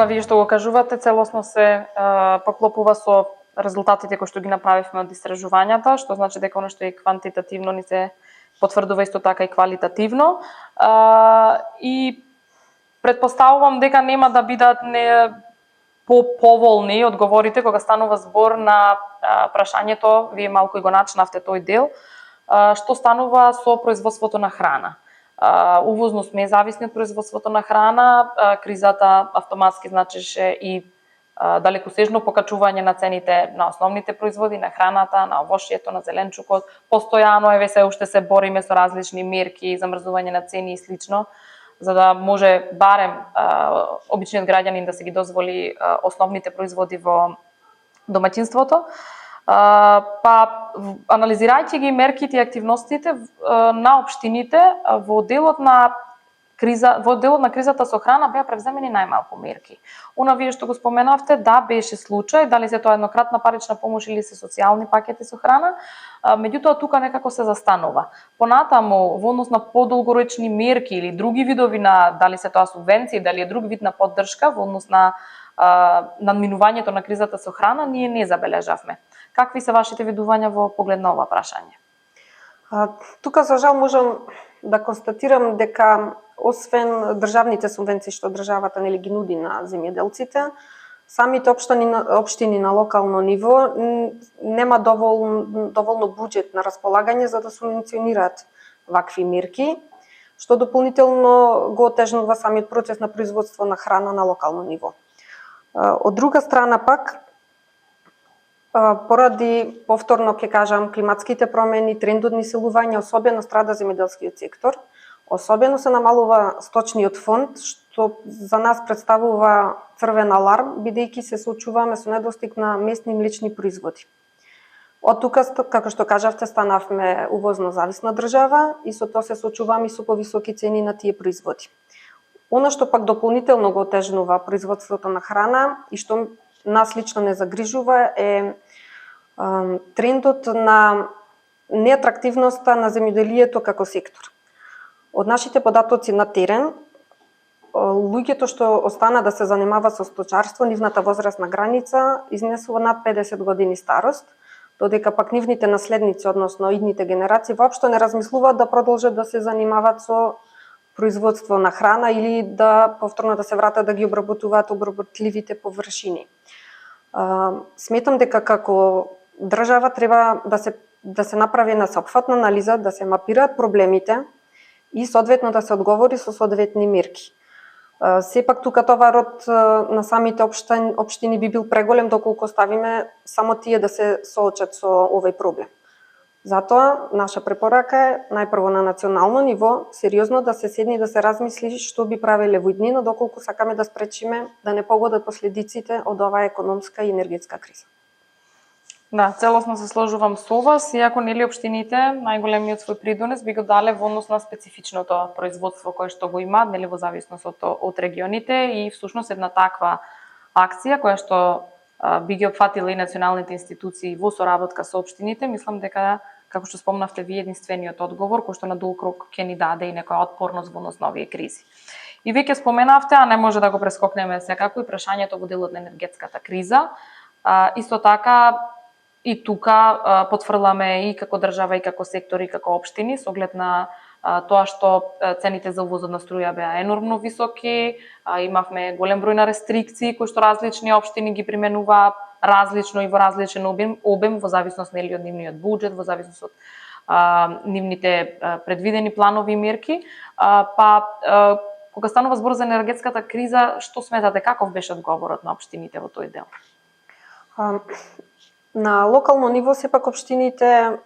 вие што го кажувате, целосно се поклопува со резултатите кои што ги направивме од истражувањата, што значи дека оно што е квантитативно ни се потврдува исто така и квалитативно. И претпоставувам дека нема да бидат поволни одговорите кога станува збор на прашањето, вие малку и го начнавте тој дел, што станува со производството на храна. Увозно сме зависни од производството на храна, кризата автоматски значеше и далекосежно покачување на цените на основните производи, на храната, на овошјето, на зеленчукот. Постојано се уште се бориме со различни мерки, замрзување на цени и слично, за да може барем обичниот граѓанин да се ги дозволи основните производи во домаќинството. Па анализирајќи ги мерките и активностите на општините во делот на кризата со храна беа превземени најмалку мерки. Она вие што го споменавте, да, беше случај, дали се тоа еднократна парична помош или се социјални пакети со храна, меѓутоа тука некако се застанува. Понатаму, во однос на подолгорочни мерки или други видови на, дали се тоа субвенции, дали е друг вид на поддршка во однос на надминувањето на кризата со храна, ние не забележавме. Какви се вашите видувања во поглед на ова прашање? Тука за жал можам да констатирам дека освен државните субвенции што државата нели ги нуди на земјоделците, самите општини на локално ниво нема доволно буџет на располагање за да субвенционираат вакви мерки, што дополнително го отежнува самиот процес на производство на храна на локално ниво. Од друга страна пак, поради, повторно ќе кажам, климатските промени, трендот на иселување, особено страда земјоделскиот сектор, особено се намалува сточниот фонд, што за нас представува црвен аларм, бидејќи се соочуваме со недостиг на месни млечни производи. Од тука, како што кажавте, станавме увозно зависна држава и со тоа се соочуваме и со повисоки цени на тие производи. Она што пак дополнително го отежнува производството на храна и што нас лично не загрижува е трендот на неатрактивноста на земјоделието како сектор. Од нашите податоци на терен, луѓето што остана да се занимава со сточарство, нивната возрастна граница изнесува над 50 години старост, додека пак нивните наследници, односно идните генерации, воопшто не размислуваат да продолжат да се занимаваат со производство на храна или да повторно да се вратат да ги обработуваат обработливите површини. Сметам дека како држава треба да се направи една сеопфатна анализа, да се мапираат проблемите и соодветно да се одговори со соодветни мерки. Сепак тука товарот на самите општини би бил преголем доколку оставиме само тие да се соочат со овој проблем. Затоа наша препорака е најпрво на национално ниво сериозно да се седне и да се размисли што би правеле во иднина доколку сакаме да спречиме да не погодат последиците од оваа економска и енергетска криза. Да, целосно се сложувам со вас, иако нели општините најголемиот свој придонес би го дале во однос на специфичното производство кое што го има, нели во зависност од регионите и всушност една таква акција која што би ги опфатила и националните институции во соработка со општините, мислам дека како што спомнавте вие единствениот одговор кој што на долг рок ќе ни даде и некоја отпорност во однос на овие кризи. И веќе споменавте, а не може да го прескокнеме секако и прашањето во делот на енергетската криза. Исто така и тука потврламе и како држава и како сектор и како општини со оглед на тоа што цените за увозот на струја беа енормно високи, имавме голем број на рестрикции кои што различни општини ги применуваа различно и во различен обем во зависност нели од нивниот буџет, во зависност од нивните предвидени планови и мерки. Кога станува збор за енергетската криза, што сметате каков беше одговорот на општините во тој дел? На локално ниво сепак општините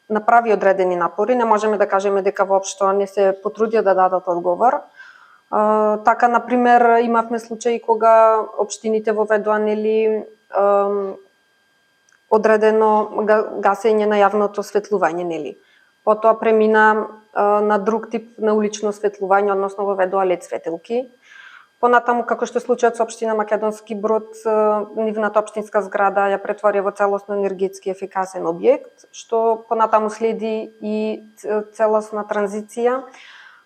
направи одредени напори, не можеме да кажеме дека воопшто не се потрудија да дадат одговор. Така, например, имавме случаи кога општините воведоа нели одредено гасење на јавното осветлување, нели. Потоа премина на друг тип на улично осветлување, односно воведоа лед светелки. Понатаму, како што е случајот со општина Македонски Брод, нивната општинска зграда ја претвори во целосно енергетски ефикасен објект, што понатаму следи и целосна транзиција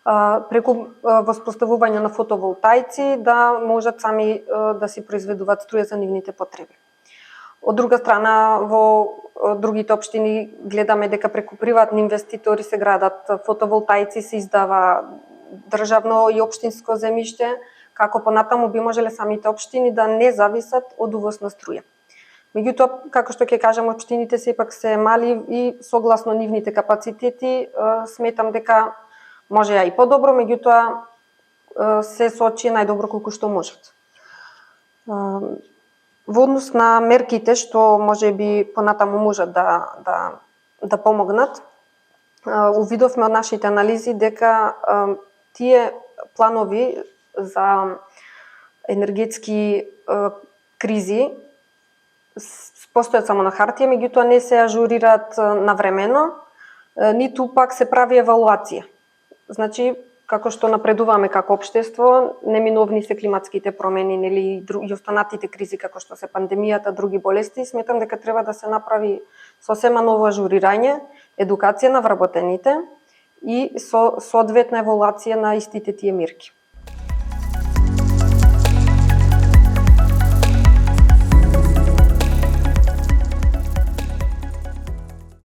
преку воспоставување на фотоволтаици да можат сами да си произведуваат струја за нивните потреби. Од друга страна, во другите општини гледаме дека преку приватни инвеститори се градат фотоволтаици, се издава државно и општинско земјиште, како понатаму би можеле самите општини да не зависат од увоз на струја. Меѓутоа, како што ќе кажам, општините сепак се мали и согласно нивните капацитети, сметам дека може и подобро, меѓутоа се сочи најдобро колку што можат. Во однос на мерките што можеби понатаму можат да помогнат, увидовме од нашите анализи дека тие планови за енергетски кризи постојат само на хартија, меѓутоа не се ажурираат навремено, ниту пак се прави евалуација. Значи, како што напредуваме како општество, неминовни се климатските промени, нели и останатите кризи како што се пандемијата, други болести, сметам дека треба да се направи сосема ново ажурирање, едукација на вработените и соодветна евалуација на истите тие мерки.